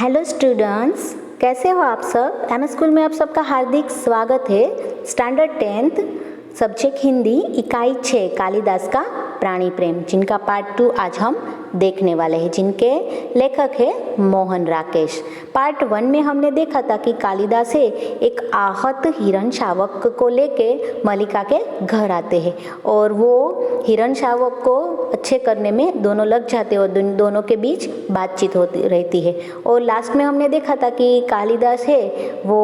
Hello students, कैसे हो आप सब। एम स्कूल में आप सबका हार्दिक स्वागत है। स्टैंडर्ड 10th सब्जेक्ट हिंदी इकाई 6 कालिदास का प्राणी प्रेम, जिनका पार्ट 2 आज हम देखने वाले हैं, जिनके लेखक है मोहन राकेश। पार्ट 1 में हमने देखा था कि कालिदास है एक आहत हिरण शावक को लेके मल्लिका के घर आते हैं और वो हिरण शावक को अच्छे करने में दोनों लग जाते हैं और दोनों के बीच बातचीत होती रहती है। और लास्ट में हमने देखा था कि कालिदास है वो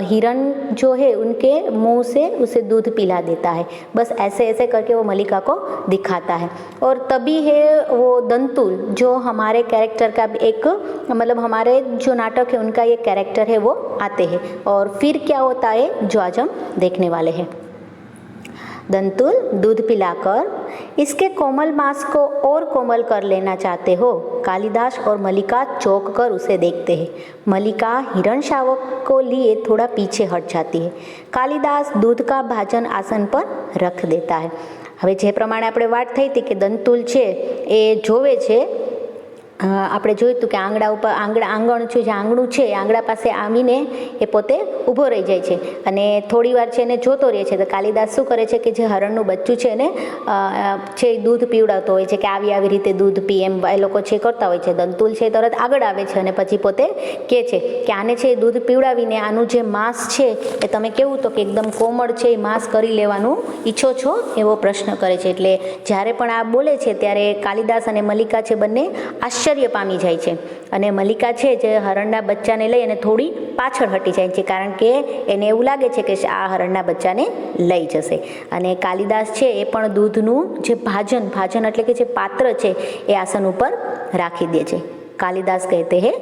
हिरण जो है उनके मुंह से उसे दूध पिला देता है। बस ऐसे ऐसे करके वो मल्लिका को दिखाता है। और तभी है वो दंतुल, जो हमारे कैरेक्टर का एक मतलब हमारे जो नाटक है उनका ये कैरेक्टर है, वो आते हैं। और फिर क्या होता है जो आज हम देखने वाले हैं। दंतुल दूध पिलाकर इसके कोमल मांस को और कोमल कर लेना चाहते हो। कालिदास और मल्लिका चौंक कर उसे देखते हैं। मल्लिका हिरण शावक को लिए थोड़ा पीछे हट जाती है। कालिदास दूध का भाजन आसन पर रख देता है। હવે જે પ્રમાણે આપણે વાત થઈ હતી કે દંતુલ છે એ જોવે છે, આપણે જોયું હતું કે આંગણ છે, જે આંગણું છે એ આંગણા પાસે આવીને એ પોતે ઊભો રહી જાય છે અને થોડી વાર છે એને જોતો રહે છે. તો કાલિદાસ શું કરે છે કે જે હરણનું બચ્ચું છે એને છે દૂધ પીવડાવતો હોય છે કે આવી રીતે દૂધ પી, એમ એ લોકો છે કરતા હોય છે. દંતુલ છે તરત આગળ આવે છે અને પછી પોતે કહે છે કે આને છે દૂધ પીવડાવીને આનું જે માંસ છે એ તમે કેવું તો કે એકદમ કોમળ છે એ માંસ કરી લેવાનું ઈચ્છો છો, એવો પ્રશ્ન કરે છે. એટલે જ્યારે પણ આ બોલે છે ત્યારે કાલિદાસ અને મલ્લિકા છે બંને આશ્ચર્ય પામી જાય છે અને મલ્લિકા છે જે હરણના બચ્ચાને લઈ અને થોડી પાછળ હટી જાય છે, કારણ કે એને એવું લાગે છે કે આ હરણના બચ્ચાને લઈ જશે. અને કાલિદાસ છે એ પણ દૂધનું જે ભાજન એટલે કે જે પાત્ર છે એ આસન ઉપર રાખી દે છે. कालिदास कहते हैं,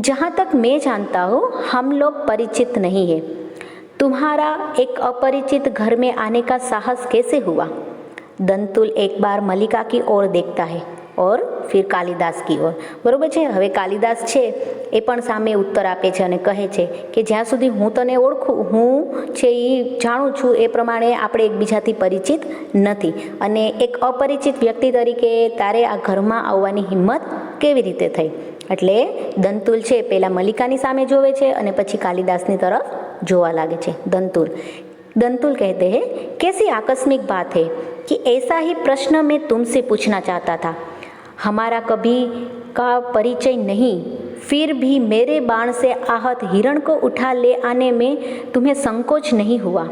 जहाँ तक मैं जानता हूँ हम लोग परिचित नहीं है, तुम्हारा एक अपरिचित घर में आने का साहस कैसे हुआ। दंतुल एक बार मल्लिका की ओर देखता है और फिर कालिदास की ओर. बरोबर છે. હવે કાલિદાસ છે એ પણ સામે ઉત્તર આપે છે અને કહે છે કે જ્યાં સુધી હું તને ઓળખું, હું છે એ જાણું છું એ પ્રમાણે આપણે એકબીજાથી પરિચિત નથી અને એક અપરિચિત વ્યક્તિ તરીકે તારે આ ઘરમાં આવવાની હિંમત કેવી રીતે થઈ. એટલે દંતુલ છે પહેલાં મલ્લિકાની સામે જોવે છે અને પછી કાલિદાસની તરફ જોવા લાગે છે. दंतुल कहते हैं, कैसी आकस्मिक बात है कि ऐसा ही प्रश्न मैं तुमसे पूछना चाहता था। हमारा कभी का परिचय नहीं, फिर भी मेरे बाण से आहत हिरण को उठा ले आने में तुम्हें संकोच नहीं हुआ।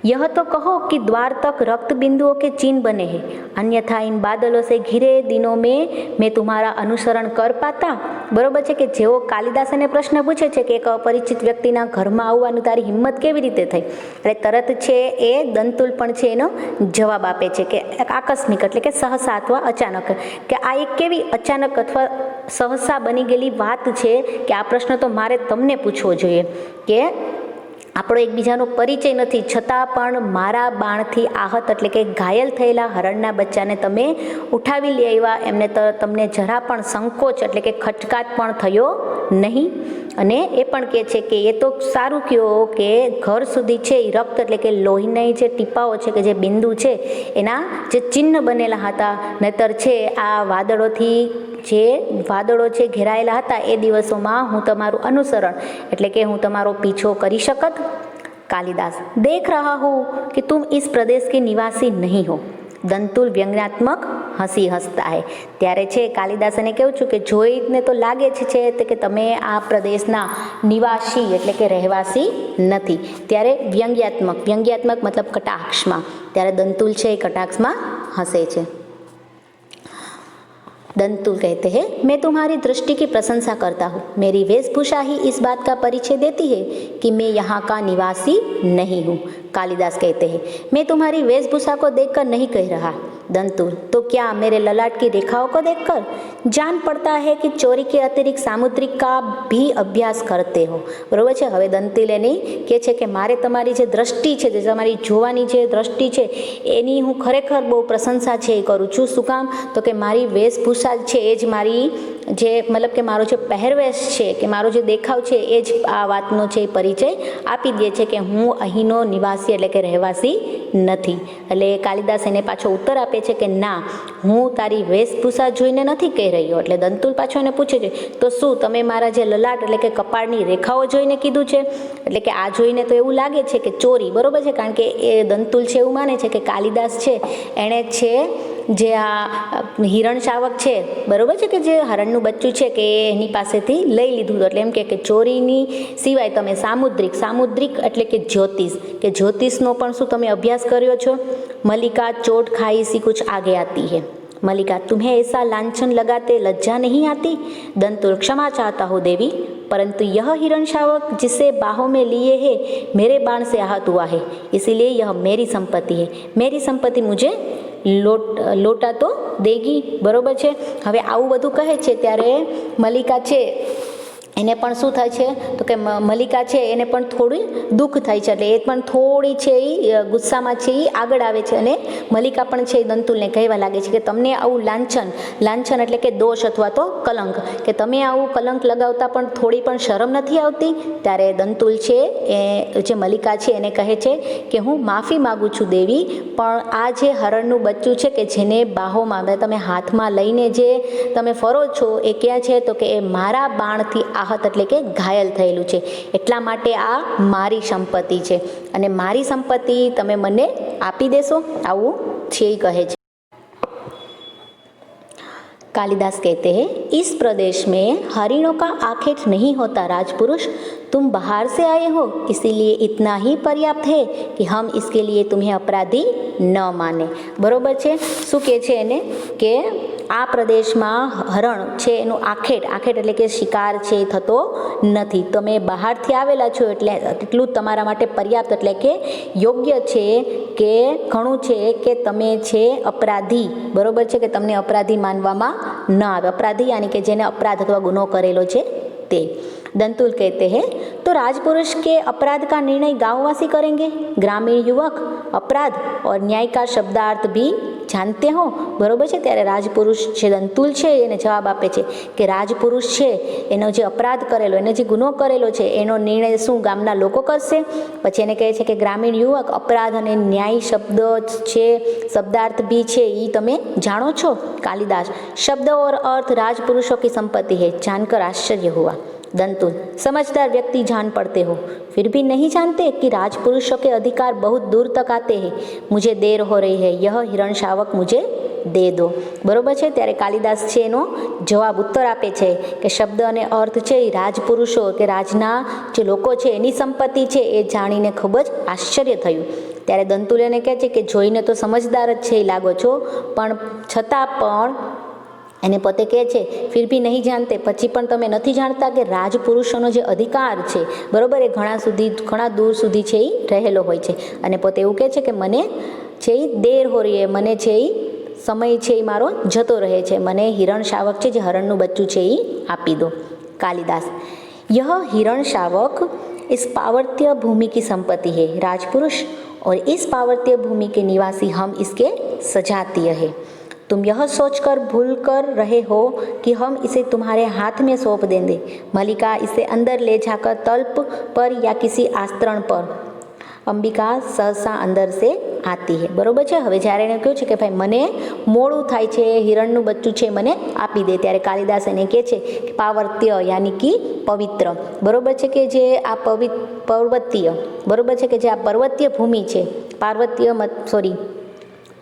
यह तो कहो कि द्वार तक रक्त बिंदुओं के चिन्ह बने हैं, अन्यथा इन बादलों से घिरे दिनों में मैं तुम्हारा अनुसरण कर पाता. बरोबर છે કે જેવો કાલિદાસ એને પ્રશ્ન પૂછે છે કે એક અપરિચિત વ્યક્તિના ઘરમાં આવવાનું તારી હિંમત કેવી રીતે થઈ, એટલે તરત છે એ દંતુલ પણ છે એનો જવાબ આપે છે કે આકસ્મિક એટલે કે સહસા અથવા અચાનક, કે આ એક કેવી અચાનક અથવા સહસા બની ગયેલી વાત છે કે આ પ્રશ્ન તો મારે તમને પૂછવો જોઈએ કે આપણો એકબીજાનો પરિચય નથી, છતાં પણ મારા બાણથી આહત એટલે કે ઘાયલ થયેલા હરણના બચ્ચાને તમે ઉઠાવી લઈ આવ્યા, એમને તમને જરા પણ સંકોચ એટલે કે ખચકાટ પણ થયો નહીં. અને એ પણ કહે છે કે એ તો સારું કહો કે ઘર સુધી છે એ રક્ત એટલે કે લોહીના જે ટીપાઓ છે કે જે બિંદુ છે એના જે ચિહ્ન બનેલા હતા, નહીતર છે આ વાદળો છે ઘેરાયેલા હતા એ દિવસોમાં હું તમારું અનુસરણ એટલે કે હું તમારો પીછો કરી શકત. कालिदास, देख रहा हूँ कि तुम इस प्रदेश के निवासी नहीं हो. દંતુલ વ્યંગ્યાત્મક હસી હસતા હે. ત્યારે છે કાલિદાસ એને કહું છું કે જોઈને તો લાગે છે કે તમે આ પ્રદેશના નિવાસી એટલે કે રહેવાસી નથી. ત્યારે વ્યંગ્યાત્મક મતલબ કટાક્ષમાં, ત્યારે દંતુલ છે એ કટાક્ષમાં હસે છે. दंतुल कहते हैं, मैं तुम्हारी दृष्टि की प्रशंसा करता हूँ. मेरी वेशभूषा ही इस बात का परिचय देती है कि मैं यहाँ का निवासी नहीं हूँ. कालिदास कहते हैं, मैं तुम्हारी वेशभूषा को देखकर नहीं कह रहा. दंतुल, तो क्या मेरे ललाट की रेखाओं को देखकर जान पड़ता है कि चोरी के अतिरिक्त सामुद्रिक का भी अभ्यास करते हो. बरोबर છે. હવે દંતુલ એની કહે છે કે મારે તમારી જે દ્રષ્ટિ છે, જે તમારી જોવાની જે દ્રષ્ટિ છે એની હું ખરેખર બહુ પ્રશંસા છે એ કરું છું. શું કામ? તો કે મારી વેશભૂષા છે એ જ મારી જે મતલબ કે મારો જે પહેરવેશ છે કે મારો જે દેખાવ છે એ જ આ વાતનો છે પરિચય આપી દે છે કે હું અહીંનો નિવાસી એટલે કે રહેવાસી નથી. એટલે કાલિદાસ એને પાછો ઉત્તર આપે છે કે ના, હું તારી વેશભૂષા જોઈને નથી કહી રહ્યો. એટલે દંતુલ પાછો એને પૂછે છે, તો શું તમે મારા જે લલાટ એટલે કે કપાળની રેખાઓ જોઈને કીધું છે? એટલે કે આ જોઈને તો એવું લાગે છે કે ચોરી, બરોબર છે, કારણ કે એ દંતુલ છે એવું માને છે કે કાલિદાસ છે એણે છે જે આ હિરણ શાવક છે, બરોબર છે, કે જે હરણનું બચ્ચું છે કે એની પાસેથી લઈ લીધું હતું. એટલે એમ કે ચોરીની સિવાય તમે સામુદ્રિક એટલે કે જ્યોતિષનો પણ શું તમે અભ્યાસ કર્યો છો? મલ્લિકા ચોટ ખાઈ સી કુછ આગે આતી હૈ. मल्लिका तुम्हें ऐसा लांछन लगाते लज्जा नहीं आती? दंतुल क्षमा चाहता हूँ देवी, परंतु यह हिरण शावक जिसे बाहों में लिए है मेरे बाण से आहत हुआ है, इसीलिए यह मेरी संपत्ति है. मेरी संपत्ति मुझे લોટા તો દેગી, બરોબર છે. હવે આવું બધું કહે છે ત્યારે મલ્લિકા છે એને પણ શું થાય છે તો કે મલ્લિકા છે એને પણ થોડી દુઃખ થાય છે. એટલે એ પણ થોડી છે એ ગુસ્સામાં છે એ આગળ આવે છે અને મલ્લિકા પણ છે એ દંતુલને કહેવા લાગે છે કે તમને આવું લાંછન એટલે કે દોષ અથવા તો કલંક, કે તમે આવું કલંક લગાવતા પણ થોડી પણ શરમ નથી આવતી? ત્યારે દંતુલ છે એ જે મલ્લિકા છે એને કહે છે કે હું માફી માગું છું દેવી, પણ આ જે હરણનું બચ્ચું છે કે જેને બાહોમાં તમે હાથમાં લઈને જે તમે ફરો છો એ ક્યાં છે તો કે એ મારા બાણથી आहत એટલે કે ઘાયલ થયેલું છે, એટલા માટે આ મારી સંપત્તિ છે અને મારી સંપત્તિ તમે મને આપી દેશો, આવું છે એ કહે છે. कालिदास कहते हैं, इस प्रदेश में हरिणों का आखेट नहीं होता राजपुरुष, तुम बाहर से आए हो इसीलिए इतना ही पर्याप्त है कि हम इसके लिए तुम्हें अपराधी न माने. बरोबर છે. શું કહે છે એને કે આ પ્રદેશમાં હરણ છે એનું આખેટ એટલે કે શિકાર છે એ થતો નથી. તમે બહારથી આવેલા છો એટલે એટલું તમારા માટે પર્યાપ્ત એટલે કે યોગ્ય છે કે ઘણું છે કે તમે છે અપરાધી, બરોબર છે, કે તમને અપરાધી માનવામાં ન આવે. અપરાધી યાની કે જેને અપરાધ અથવા ગુનો કરેલો છે તે. दंतुल कहते हैं, तो राजपुरुष के अपराध का निर्णय गांववासी करेंगे. ग्रामीण युवक अपराध और न्याय का शब्दार्थ भी जानते हो. बरोबर છે. ત્યારે રાજપુરુષ છે દંતુલ છે એને જવાબ આપે છે કે રાજપુરુષ છે એનો જે અપરાધ કરેલો, એને જે ગુનો કરેલો છે એનો નિર્ણય શું ગામના લોકો કરશે? પછી એને કહે છે કે ગ્રામીણ યુવક અપરાધ અને ન્યાય શબ્દ છે, શબ્દાર્થ भी છે એ તમે જાણો છો? कालिदास, शब्द और अर्थ राजपुरुषों की संपत्ति है, जानकर आश्चर्य हुआ. दंतुल, समझदार व्यक्ति जान पड़ते हो, फिर भी नहीं जानते कि राजपुरुषों के अधिकार बहुत दूर तक आते हैं. मुझे देर हो रही है, यह हिरण शावक मुझे દે દો. બરોબર છે. ત્યારે કાલિદાસ છે એનો જવાબ ઉત્તર આપે છે કે શબ્દ અને અર્થ છે એ રાજપુરુષો કે રાજના જે લોકો છે એની સંપત્તિ છે એ જાણીને ખૂબ જ આશ્ચર્ય થયું. ત્યારે દંતુલ એને કહે છે કે જોઈને તો સમજદાર જ છે એ લાગો છો, પણ છતાં પણ એને પોતે કહે છે ફિર ભી નહીં જાણતે, પછી પણ તમે નથી જાણતા કે રાજપુરુષોનો જે અધિકાર છે, બરોબર, એ ઘણા દૂર સુધી છે એ રહેલો હોય છે. અને પોતે એવું કહે છે કે મને છે એ દેર હો રહી હે, મને છે એ સમય છે એ મારો જતો રહે છે, મને हिरण शावक છે જે હરણનું બચ્ચું છે એ આપી દો. कालिदास, यह हिरण शावक इस पावर्त्य भूमि की संपत्ति है राजपुरुष, और इस पावर्त्य भूमि के निवासी हम इसके सजातीय है. तुम यह सोचकर भूल कर रहे हो कि हम इसे तुम्हारे हाथ में सौंप देंगे. मल्लिका इसे अंदर ले जाकर तल्प पर या किसी आस्तरण पर. અંબિકા સહસા અંદર સે આતી હે. બરોબર છે. હવે જ્યારે એને કહ્યું છે કે ભાઈ મને મોડું થાય છે, હિરણનું બચ્ચું છે મને આપી દે, ત્યારે કાલિદાસ એને કહે છે કે પાવર્ત્ય યાની કે પવિત્ર, બરોબર છે, કે જે આ પર્વતીય, બરોબર છે, કે જે આ પર્વતીય ભૂમિ છે,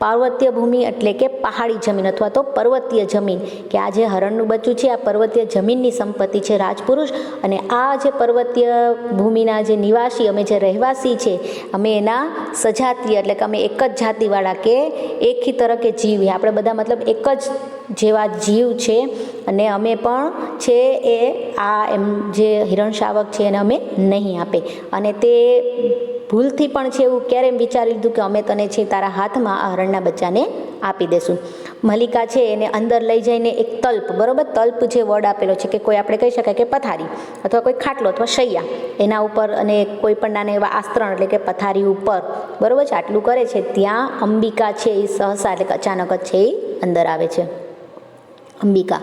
પાર્વત્ય ભૂમિ એટલે કે પહાડી જમીન અથવા તો પર્વતીય જમીન, કે આ જે હરણનું બચ્ચું છે આ પર્વતીય જમીનની સંપત્તિ છે રાજપુરુષ, અને આ જે પર્વતીય ભૂમિના જે નિવાસી અમે જે રહેવાસી છે અમે એના સજાતીય એટલે કે અમે એક જ જાતિવાળા કે એક ही तरह के जीव, આપણે બધા મતલબ એક જ જેવા જીવ છે, અને અમે પણ છે એ આ એમ જે હિરણ શાવક છે એને અમે નહીં આપે. અને તે ભૂલથી પણ છે એવું ક્યારેય વિચારી લીધું કે અમે તને છે તારા હાથમાં આ હરણના બચ્ચાને આપી દેશું. મલ્લિકા છે એને અંદર લઈ જઈને એક તલ્પ, બરોબર, તલ્પ જે વર્ડ આપેલો છે કે કોઈ આપણે કહી શકાય કે પથારી અથવા કોઈ ખાટલો અથવા શૈયા એના ઉપર, અને કોઈ પણ નાના એવા આસ્તરણ એટલે કે પથારી ઉપર, બરોબર છે, આટલું કરે છે. ત્યાં અંબિકા છે એ સહસા એટલે કે અચાનક જ છે એ અંદર આવે છે. અંબિકા,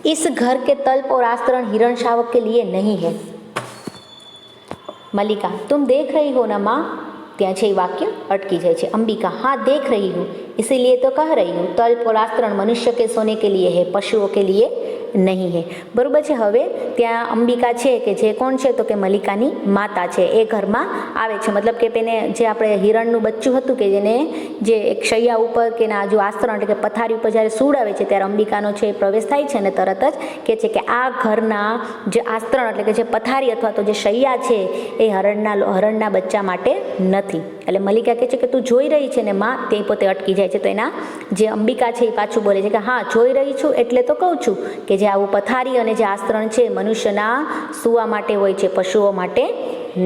इस घर के तल्प और आस्तरण हिरण शावक के लिए नहीं है। मल्लिका, तुम देख रही हो ना माँ? ત્યાં છે એ વાક્ય અટકી જાય છે। અંબિકા, हाँ देख रही हूँ, इसीलिए तो कह रही हूँ तल्प और आस्तरण मनुष्य के सोने के लिए है, पशुओं के लिए નહીં હે। બરાબર છે। હવે ત્યાં અંબિકા છે કે જે કોણ છે તો કે મલ્લિકાની માતા છે, એ ઘરમાં આવે છે। મતલબ કે તેને જે આપણે હિરણનું બચ્ચું હતું કે જેને જે એક શૈયા ઉપર કે ના જો આસ્તરણ એટલે કે પથારી ઉપર જ્યારે સુવડાવે છે ત્યારે અંબિકાનો છે પ્રવેશ થાય છે અને તરત જ કહે છે કે આ ઘરના જે આસ્તરણ એટલે કે જે પથારી અથવા તો જે શૈયા છે એ હરણના બચ્ચા માટે નથી। એટલે મલ્લિકા કહે છે કે તું જોઈ રહી છે ને માં? તે પોતે અટકી જાય છે। તો એના જે અંબિકા છે એ પાછું બોલે છે કે હા જોઈ રહી છું, એટલે તો કહું છું કે જે આવું પથારી અને જે આસ્તરણ છે મનુષ્યના સૂવા માટે હોય છે, પશુઓ માટે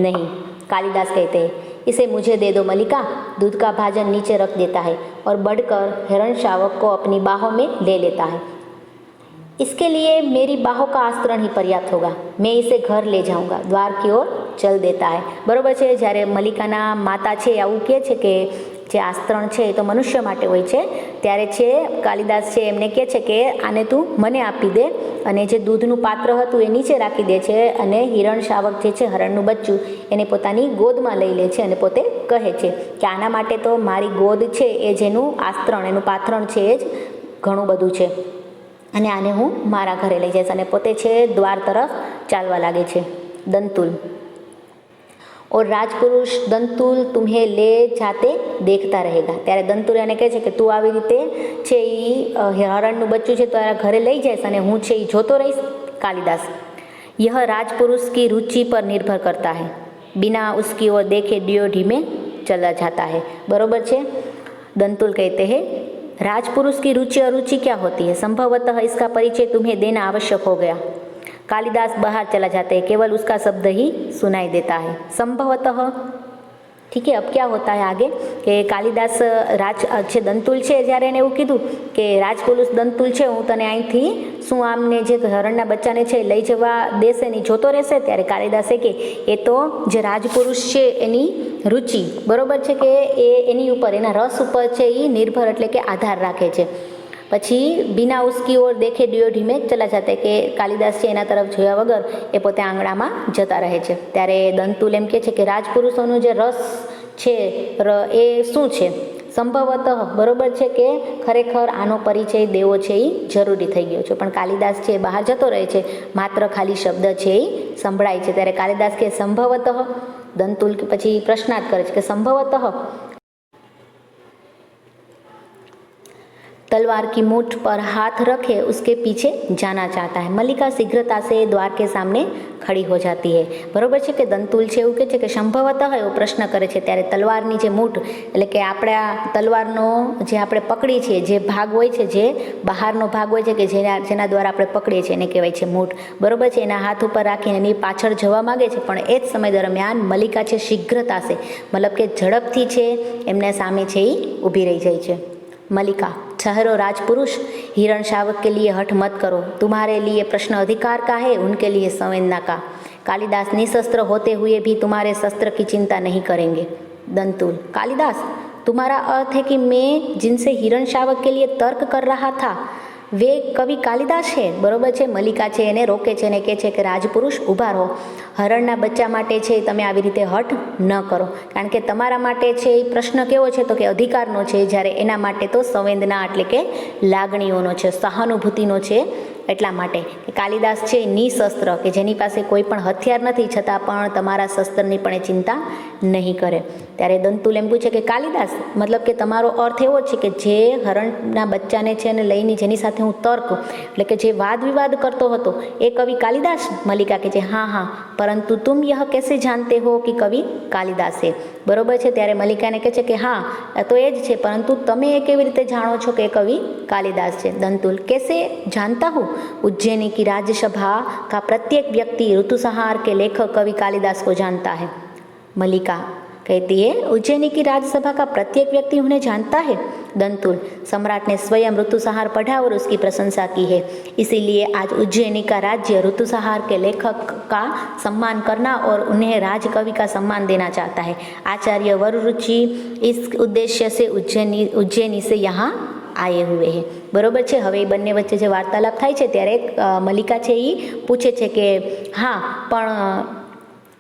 નહીં। कालिदास कहते हैं, इसे मुझे दे दो मल्लिका, दूध का भाजन नीचे रख देता है और बढ़कर हिरण शावक को अपनी बाहों में ले लेता है। इसके लिए मेरी बाहों का आस्तरण ही पर्याप्त होगा, मैं इसे घर ले जाऊंगा, द्वार की ओर चल देता है। बराबर है। જ્યારે મલ્લિકાના માતા છે આવું કહે છે કે જે આસ્તરણ છે એ તો મનુષ્ય માટે હોય છે, ત્યારે છે કાલિદાસ છે એમને કહે છે કે આને તું મને આપી દે અને જે દૂધનું પાત્ર હતું એ નીચે રાખી દે છે અને હિરણ શાવક જે છે હરણનું બચ્ચું એને પોતાની ગોદમાં લઈ લે છે અને પોતે કહે છે કે આના માટે તો મારી ગોદ છે એ જેનું આસ્તરણ એનું પાથરણ છે એ જ ઘણું બધું છે અને આને હું મારા ઘરે લઈ જઈશ અને પોતે છે દ્વાર તરફ ચાલવા લાગે છે। દંતુલ, और राजपुरुष दंतुल तुम्हें ले जाते देखता रहेगा। ત્યારે દંતુલ એને કહે છે કે તું આવી રીતે છે એ હરણનું બચ્ચું છે તારા ઘરે લઈ જઈશ અને હું છે એ જોતો રહીશ। कालिदास, यह राजपुरुष की रुचि पर निर्भर करता है, बिना उसकी ओर देखे ड्योढ़ी में चला जाता है। बरोबर છે। दंतुल कहते हैं राजपुरुष की रुचि और रुचि क्या होती है, संभवतः इसका परिचय तुम्हें देना आवश्यक हो गया। कालिदास बाहर चला जाते हैं, केवल उसका शब्द ही सुनाई देता है, संभवतः। ठीक है। अब क्या होता है आगे કે કાલિદાસ છે દંતુલ છે જ્યારે એને એવું કીધું કે રાજપુરુષ દંતુલ છે હું તને અહીંથી શું આમને જે હરણના બચ્ચાને છે લઈ જવા દેશે નહીં, જોતો રહેશે? ત્યારે કાલિદાસે કે એ તો જે રાજપુરુષ છે એની રુચિ બરોબર છે કે એ એની ઉપર એના રસ ઉપર છે એ નિર્ભર એટલે કે આધાર રાખે છે। પછી बिना उसकी ओर देखे ड्योढ़ी में चला जाता है કે કાલિદાસ છે એના તરફ જોયા વગર એ પોતે આંગણામાં જતા રહે છે। ત્યારે દંતુલ એમ કહે છે કે રાજપુરુષોનું જે રસ છે એ શું છે? સંભવતઃ બરોબર છે કે ખરેખર આનો પરિચય દેવો છે એ જરૂરી થઈ ગયો છે, પણ કાલિદાસ છે બહાર જતો રહે છે, માત્ર ખાલી શબ્દ છે એ સંભળાય છે। ત્યારે કાલિદાસ કે સંભવતઃ, દંતુલ પછી પ્રશ્નાર્થ કરે છે કે સંભવતઃ तलवार की मूठ पर हाथ रखे उसके पीछे जाना चाहता है। मल्लिका शीघ्रता से द्वार के सामने खड़ी हो जाती है। बरोबर છે કે દંતુલ છે એવું કહે છે કે સંભવતઃ એવો પ્રશ્ન કરે છે ત્યારે તલવારની જે મૂઠ એટલે કે આપણા તલવારનો જે આપણે પકડી છે જે ભાગ હોય છે જે બહારનો ભાગ હોય છે કે જેના દ્વારા આપણે પકડીએ છીએ એને કહેવાય છે મૂઠ। બરોબર છે। એના હાથ ઉપર રાખીને એની પાછળ જવા માગે છે, પણ એ જ સમય દરમિયાન મલ્લિકા છે શીઘ્રતા છે મતલબ કે ઝડપથી છે એમના સામે છે એ ઊભી રહી જાય છે। मल्लिका, ठहरो राजपुरुष, हिरण शावक के लिए हठ मत करो, तुम्हारे लिए प्रश्न अधिकार का है, उनके लिए संवेदना का। कालिदास निशस्त्र होते हुए भी तुम्हारे शस्त्र की चिंता नहीं करेंगे। दंतुल, कालिदास तुम्हारा अर्थ है कि मैं जिनसे हिरण शावक के लिए तर्क कर रहा था वे कवि कालिदास है? बरोबर છે। મલ્લિકા છે એને રોકે છે અને કહે છે કે રાજપુરુષ ઊભા રહો, હરણના બચ્ચા માટે છે તમે આવી રીતે હઠ ન કરો, કારણ કે તમારા માટે છે એ પ્રશ્ન કેવો છે તો કે અધિકારનો છે, જ્યારે એના માટે તો સંવેદના એટલે કે લાગણીઓનો છે, સહાનુભૂતિનો છે। એટલા માટે કાલિદાસ છે નિશસ્ત્ર કે જેની પાસે કોઈ પણ હથિયાર નથી છતાં પણ તમારા શસ્ત્રની પણ એ ચિંતા નહીં કરે। ત્યારે દંતુલ એમ પૂછે કે કાલિદાસ મતલબ કે તમારો અર્થ એવો છે કે જે હરણના બચ્ચાને છે અને લઈને જેની સાથે હું તર્ક એટલે કે જે વાદ વિવાદ કરતો હતો એ કવિ કાલિદાસ? મલ્લિકા કહે છે હા હા, પરંતુ तुम यह कैसे जानते हो कि कवि कालिदास है? बरोबर છે। ત્યારે મલ્લિકાને કહે છે કે હા તો એ જ છે, પરંતુ તમે એ કેવી રીતે જાણો છો કે કવિ કાલિદાસ છે? દંતુલ, कैसे जानता हूँ? उज्जैनी की राज्यसभा का प्रत्येक व्यक्ति ऋतुसंहार के लेखक कवि कालिदास को जानता है। मल्लिका कहती है उज्जैनी की राज्यसभा का प्रत्येक व्यक्ति उन्हें जानता है। दंतुल, सम्राट ने स्वयं ऋतुसंहार पढ़ा और उसकी प्रशंसा की है, इसीलिए आज उज्जैनी का राज्य ऋतुसंहार के लेखक का सम्मान करना और उन्हें राजकवि का सम्मान देना चाहता है। आचार्य वररुचि इस उद्देश्य से उज्जैनी से यहाँ आए हुए हैं। बरोबर है। हवे बंने वच्चे जे वार्तालाप थाय छे त्यारे मल्लिका छे ई पूछे छे के हाँ पण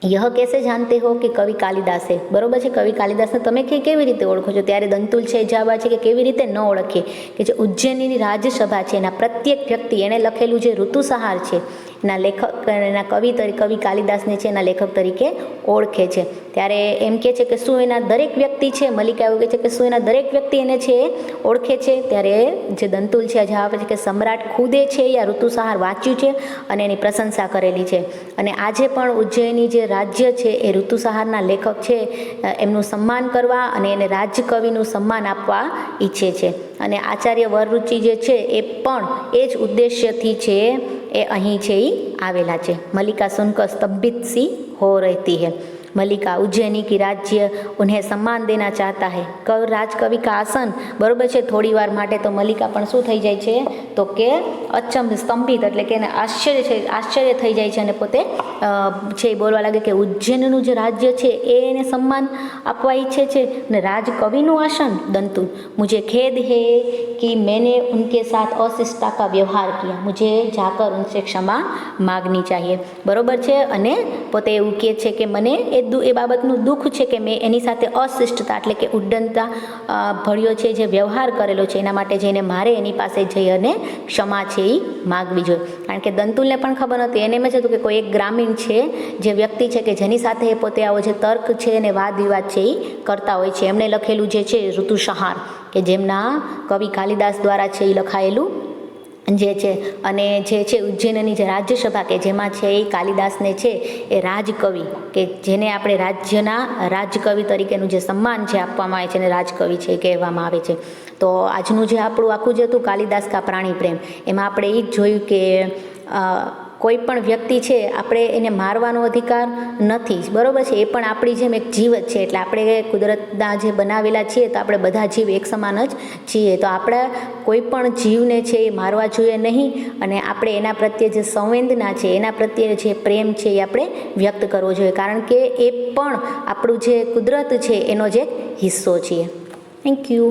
यह कैसे जानते हो कि कवि कालिदास है। बरोबर है। कवि कालिदास ने तमे केवी रीते ओळखो छो। त्यारे दंतुल छे जवाब छे कि केवी रीते न ओळखीए कि जे उज्जैनीनी राज्यसभा छे एना प्रत्येक व्यक्ति एणे लखेलुं जे ऋतुसंहार छे एना लेखक एना कवि कालिदासने छे एना लेखक तरीके ओळखे छे। त्यारे एम कहे छे कि शुं एना दरेक व्यक्ति छे, मल्लिका एवुं कहे छे कि शुं एना दरेक व्यक्ति एने छे ओळखे छे। त्यारे जे दंतुल छे जवाब छे कि सम्राट खुदे छे या ऋतुसंहार वांच्युं छे अने एनी प्रशंसा करेली छे अने आजे पण उज्जैनी जे राज्य छे ए ऋतुसंहारना लेखक छे एमनुं सम्मान करवा अने एने राज्यकविनुं सम्मान आपवा ईच्छे छे अने आचार्य वररुचि जे छे ए पण ए ज उद्देश्यथी छे ए અહીં છે એ આવેલા છે। મલ્લિકા સુનकर स्तंभित सी हो रहती है। मल्लिका उज्जैनी की राज्य उन्हें सम्मान देना चाहता है। राजकवि का आसन बरोबर है। थोड़ी वार माटे तो मल्लिका पण शुं थई जाय छे तो के अचंब स्तंभित एटले के आश्चर्य थई जाय छे अने पोते छे बोलवा लागे कि उज्जैननुं जे राज्य छे एने सम्मान आपवा इच्छे छे ने राजकविनुं आसन। दंतु मुझे खेद है कि मैंने उनके साथ अशिष्टता का व्यवहार किया, मुझे जाकर उनसे क्षमा मांगनी चाहिए। बरोबर है। अने पोते एवुं कहे छे कि मने ए बाबतनुं दुख छे कि मैं एनी साथे अशिष्टता एटले के उड्डनता भर्यो छे जे व्यवहार करेलो छे एना माटे जईने मारे एनी पासे जई अने क्षमा छे ई मागवी जोईए। कारण के दंतुलने पण खबर हती, एने एम ज हतुं कि कोई एक ग्रामीण छे जे व्यक्ति छे कि जेनी साथे पोते आवो जे तर्क छे अने वाद विवाद छे ई करता होय छे। एमणे लखेलुं जे छे ऋतुसंहार कि जेमना कवि कालिदास द्वारा छे ई लखायेलुं जे छे अने जे छे उज्जैननी जे राज्यसभा के जेमां छे ए कालिदासने छे ए राजकवि के जेने आपणे राज्यना राजकवि तरीकेनुं जे सम्मान छे आपवामां आवे छे ने राजकवि छे कहेवामां आवे छे। तो आजनुं जे आपणुं आखुं जे हतुं कालिदास का प्राणी प्रेम एमां आपणे ए ज जोयुं के कोई पण व्यक्ति छे आपणे एने मारवानो अधिकार नथी। बरोबर छे। ए पण आपणी जेम एक जीव ज छे एटले आपणे कुदरतना जे बनावेला छीए तो आपणे बधा जीव एक समान ज छीए। तो आपणे कोई पण जीवने छे मारवा जोईए नहीं अने आपणे एना प्रत्ये जे संवेदना छे एना प्रत्ये जे प्रेम छे ए आपणे व्यक्त करवो जोईए कारण के ए पण आपणुं जे कुदरत छे एनो जे हिस्सो छे। Thank you.